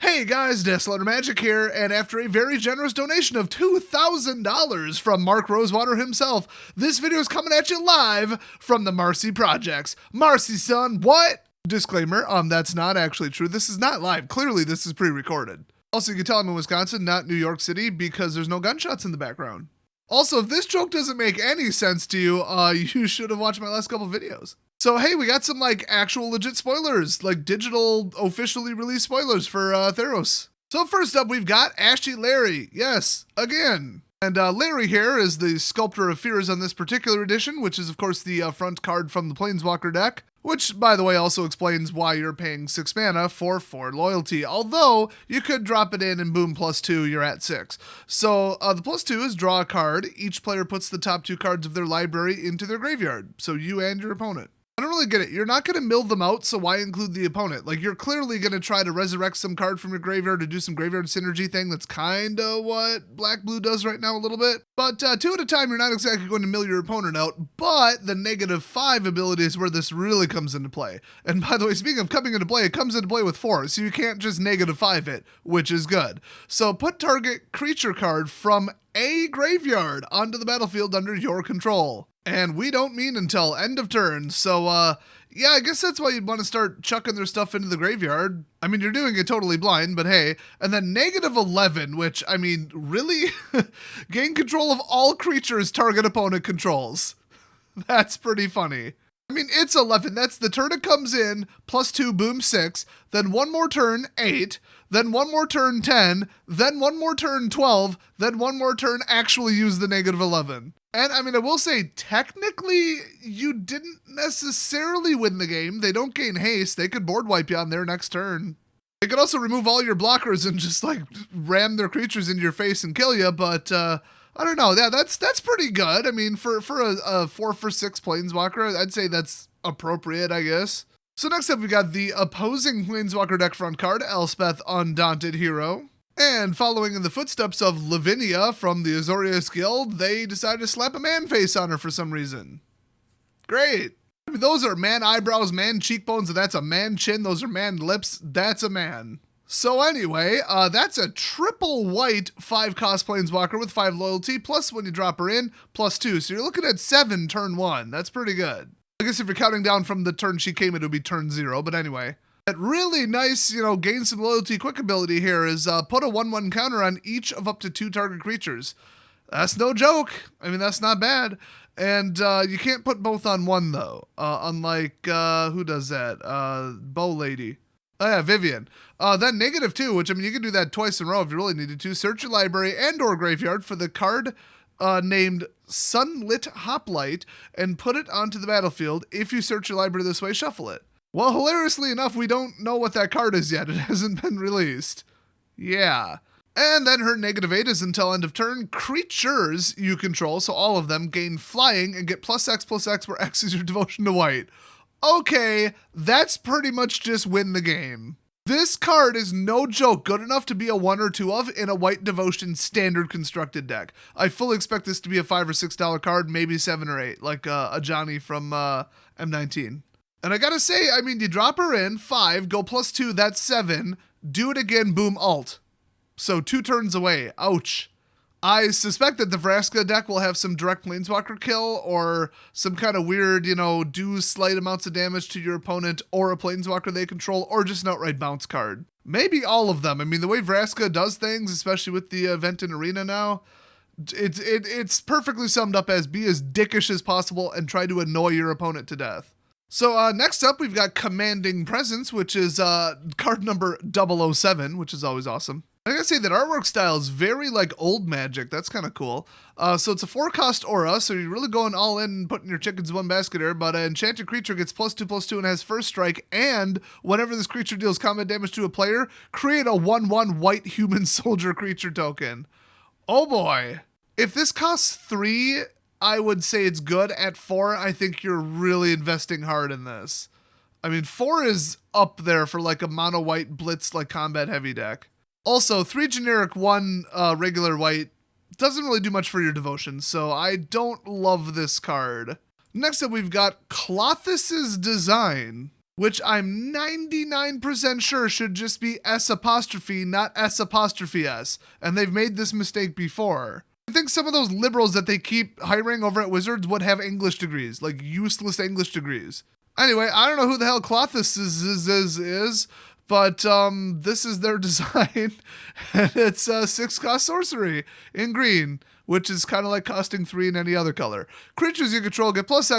Hey guys, Desolate Magic here, and after a very generous donation of $2,000 from Mark Rosewater himself, this video is coming at you live from the Marcy Projects. Marcy, son, what? Disclaimer, that's not actually true. This is not live. Clearly, this is pre-recorded. Also, you can tell I'm in Wisconsin, not New York City, because there's no gunshots in the background. Also, if this joke doesn't make any sense to you, you should have watched my last couple videos. So hey, we got some actual legit spoilers, digital officially released spoilers for Theros. So first up, we've got Ashy Larry. Yes, again. And Larry here is the Sculptor of Fears on this particular edition, which is of course the front card from the Planeswalker deck, which by the way also explains why you're paying 6 mana for 4 loyalty, although you could drop it in and boom, +2, you're at 6. So the +2 is draw a card. Each player puts the top 2 cards of their library into their graveyard, so you and your opponent. I don't really get it. You're not going to mill them out, so why include the opponent? You're clearly going to try to resurrect some card from your graveyard to do some graveyard synergy thing. That's kind of what Black-Blue does right now a little bit. But 2 at a time, you're not exactly going to mill your opponent out, but the -5 ability is where this really comes into play. And by the way, speaking of coming into play, it comes into play with 4, so you can't just -5 it, which is good. So put target creature card from a graveyard onto the battlefield under your control. And we don't mean until end of turn, so yeah, I guess that's why you'd want to start chucking their stuff into the graveyard. I mean, you're doing it totally blind, but hey. And then -11, which, I mean, really? Gain control of all creatures target opponent controls. That's pretty funny. I mean, it's 11. That's the turn it comes in, +2, boom, 6. Then one more turn, 8. Then one more turn, 10. Then one more turn, 12. Then one more turn, actually use the -11. And I mean, I will say, technically, you didn't necessarily win the game. They don't gain haste. They could board wipe you on their next turn. They could also remove all your blockers and just ram their creatures into your face and kill you, but I don't know. Yeah, that's pretty good. I mean, for a 4 for 6 Planeswalker, I'd say that's appropriate, I guess. So next up, we got the opposing Planeswalker deck front card, Elspeth, Undaunted Hero. And following in the footsteps of Lavinia from the Azorius Guild, they decided to slap a man face on her for some reason. Great. I mean, those are man eyebrows, man cheekbones, and that's a man chin. Those are man lips. That's a man. So anyway, that's a triple white 5-cost Planeswalker with 5 loyalty, plus when you drop her in, +2. So you're looking at 7 turn 1. That's pretty good. I guess if you're counting down from the turn she came, it would be turn 0, but anyway. That really nice, gain some loyalty quick ability here is put a 1/1 counter on each of up to 2 target creatures. That's no joke. I mean, that's not bad. And you can't put both on 1, though. Unlike, who does that? Bow Lady. Oh, yeah, Vivian. Then -2, which, I mean, you can do that twice in a row if you really needed to. Search your library and or graveyard for the card named Sunlit Hoplite and put it onto the battlefield. If you search your library this way, shuffle it. Well, hilariously enough, we don't know what that card is yet. It hasn't been released. Yeah. And then her -8 is until end of turn. Creatures you control, so all of them, gain flying and get +X/+X, where X is your devotion to white. Okay, that's pretty much just win the game. This card is no joke good enough to be a 1 or 2 of in a white devotion standard constructed deck. I fully expect this to be a $5 or $6 card, maybe 7 or 8, like a Johnny from M19. And I gotta say, I mean, you drop her in, 5, go +2, that's 7, do it again, boom, alt. So 2 turns away, ouch. I suspect that the Vraska deck will have some direct Planeswalker kill or some kind of weird, do slight amounts of damage to your opponent or a Planeswalker they control or just an outright bounce card. Maybe all of them. I mean, the way Vraska does things, especially with the event in Arena now, it's perfectly summed up as be as dickish as possible and try to annoy your opponent to death. So next up, we've got Commanding Presence, which is card number 007, which is always awesome. I gotta say that artwork style is very old Magic. That's kind of cool. So it's a 4-cost aura, so you're really going all in and putting your chickens in one basket here, but an enchanted creature gets +2/+2 and has first strike, and whenever this creature deals combat damage to a player, create a 1/1 white human soldier creature token. Oh boy. If this costs 3, I would say it's good. At 4, I think you're really investing hard in this. I mean, 4 is up there for a mono white blitz combat heavy deck. Also, 3 generic, 1 regular white doesn't really do much for your devotion, so I don't love this card. Next up, we've got Clothis's Design. which I'm 99% sure should just be S apostrophe, not S apostrophe S. And they've made this mistake before. I think some of those liberals that they keep hiring over at Wizards would have English degrees, like useless English degrees. Anyway, I don't know who the hell Clothis is, but this is their design, and it's 6-cost sorcery in green, which is kind of like costing 3 in any other color. Creatures you control get +X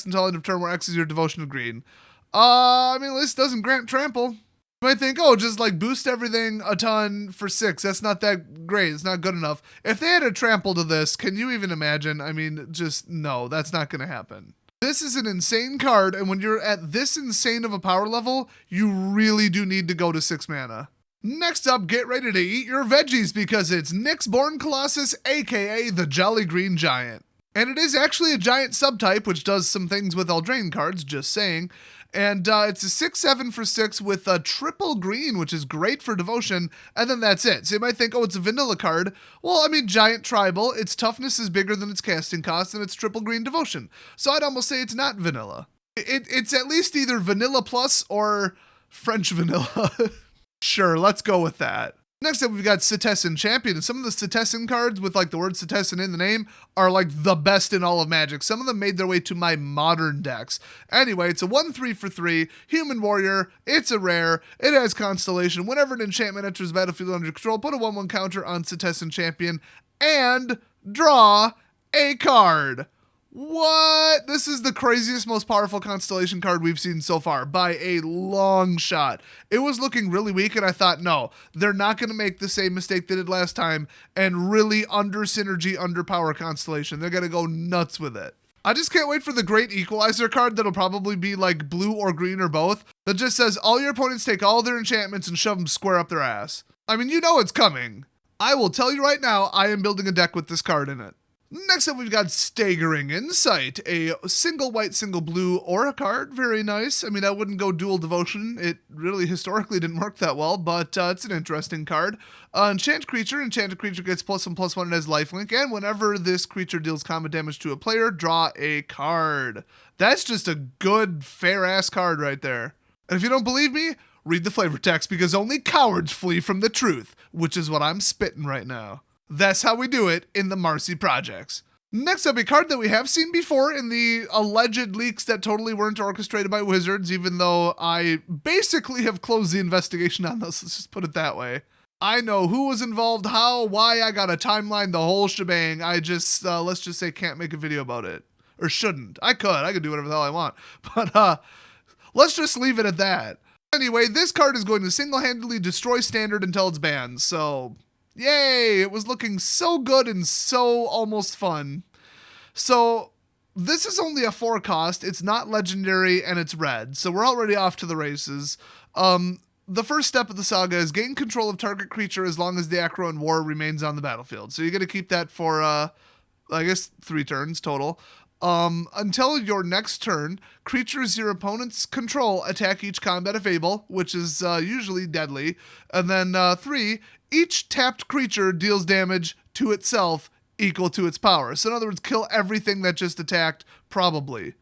until end of turn, where X is your devotion to green. I mean, this doesn't grant trample. You might think, oh, just like boost everything a ton for 6. That's not that great. It's not good enough. If they had a trample to this, can you even imagine? I mean, just no, that's not going to happen. This is an insane card, and when you're at this insane of a power level, you really do need to go to 6 mana. Next up, get ready to eat your veggies because it's Nyxborn Colossus, aka the Jolly Green Giant. And it is actually a giant subtype, which does some things with Eldraine cards, just saying. And it's a 6/7 for 6 with a triple green, which is great for devotion, and then that's it. So you might think, oh, it's a vanilla card. Well, I mean, giant tribal, its toughness is bigger than its casting cost, and it's triple green devotion. So I'd almost say it's not vanilla. It's at least either vanilla plus or French vanilla. Sure, let's go with that. Next up, we've got Cetessan Champion, and some of the Cetessan cards with like the word Cetessan in the name are like the best in all of Magic. Some of them made their way to my modern decks. Anyway, it's a 1/3 for 3, Human Warrior, it's a rare, it has Constellation. Whenever an enchantment enters the battlefield under your control, put a 1/1 counter on Cetessan Champion and draw a card. What? This is the craziest, most powerful Constellation card we've seen so far by a long shot. It was looking really weak, and I thought, no, they're not going to make the same mistake they did last time and really under-synergy, underpower Constellation. They're going to go nuts with it. I just can't wait for the Great Equalizer card that'll probably be like blue or green or both that just says all your opponents take all their enchantments and shove them square up their ass. I mean, you know it's coming. I will tell you right now, I am building a deck with this card in it. Next up, we've got Staggering Insight, a single white, single blue aura card. Very nice. I mean, I wouldn't go dual devotion. It really historically didn't work that well, but it's an interesting card. Enchanted creature gets +1/+1 and has lifelink, and whenever this creature deals combat damage to a player, draw a card. That's just a good, fair-ass card right there. And if you don't believe me, read the flavor text, because only cowards flee from the truth, which is what I'm spitting right now. That's how we do it in the Marcy projects. Next up, a card that we have seen before in the alleged leaks that totally weren't orchestrated by Wizards, even though I basically have closed the investigation on this. Let's just put it that way. I know who was involved, how, why, I got a timeline, the whole shebang. I just, let's just say, can't make a video about it. Or shouldn't. I could do whatever the hell I want. But let's just leave it at that. Anyway, this card is going to single-handedly destroy Standard until it's banned, so yay! It was looking so good and so almost fun. So this is only a 4-cost, it's not legendary, and it's red, so we're already off to the races. The first step of the saga is gain control of target creature as long as the akroan war remains on the battlefield. So you're going to keep that for, I guess, 3 turns total. Until your next turn, creatures your opponents control attack each combat if able, which is usually deadly. And then 3, each tapped creature deals damage to itself equal to its power. So in other words, kill everything that just attacked, probably.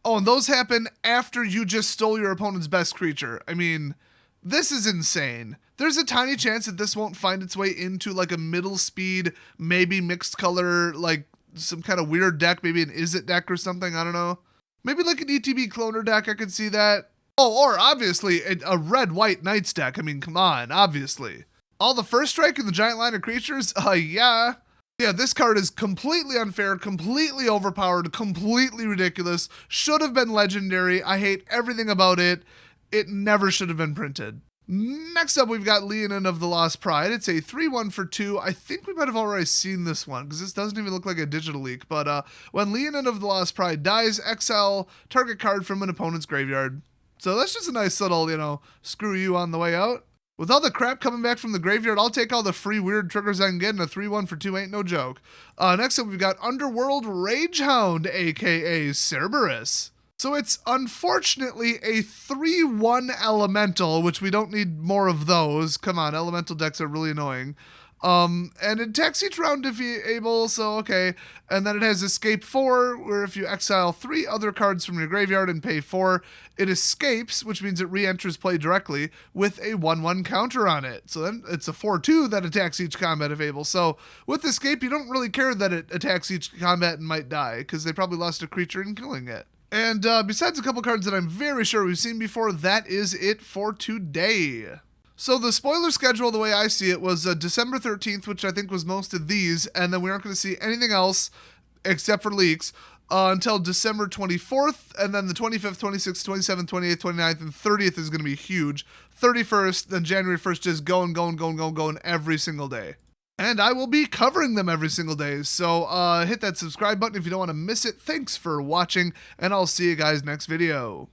Oh, and those happen after you just stole your opponent's best creature. I mean, this is insane. There's a tiny chance that this won't find its way into like a middle speed, maybe mixed color, like some kind of weird deck, maybe an Is It deck or something, I don't know. Maybe like an ETB cloner deck, I could see that. Oh, or obviously a red-white Knights deck. I mean, come on, obviously. All the first strike in the giant line of creatures? Yeah. Yeah, this card is completely unfair, completely overpowered, completely ridiculous. Should have been legendary. I hate everything about it. It never should have been printed. Next up, we've got Leonin of the Lost Pride. It's a 3/1 for 2. I think we might have already seen this one, because this doesn't even look like a digital leak. But when Leonin of the Lost Pride dies, exile target card from an opponent's graveyard. So that's just a nice little, screw you on the way out. With all the crap coming back from the graveyard, I'll take all the free weird triggers I can get, and a 3/1 for 2 ain't no joke. Next up, we've got Underworld Ragehound, aka Cerberus. So it's unfortunately a 3/1 elemental, which we don't need more of those. Come on, elemental decks are really annoying. And it attacks each round if you're able, so okay. And then it has Escape 4, where if you exile 3 other cards from your graveyard and pay 4, it escapes, which means it re-enters play directly, with a 1/1 counter on it. So then it's a 4/2 that attacks each combat if able. So with Escape, you don't really care that it attacks each combat and might die, because they probably lost a creature in killing it. And besides a couple cards that I'm very sure we've seen before, that is it for today. So the spoiler schedule, the way I see it, was December 13th, which I think was most of these, and then we aren't going to see anything else except for leaks until December 24th, and then the 25th, 26th, 27th, 28th, 29th, and 30th is going to be huge. 31st, then January 1st, just going every single day. And I will be covering them every single day, so hit that subscribe button if you don't want to miss it. Thanks for watching, and I'll see you guys next video.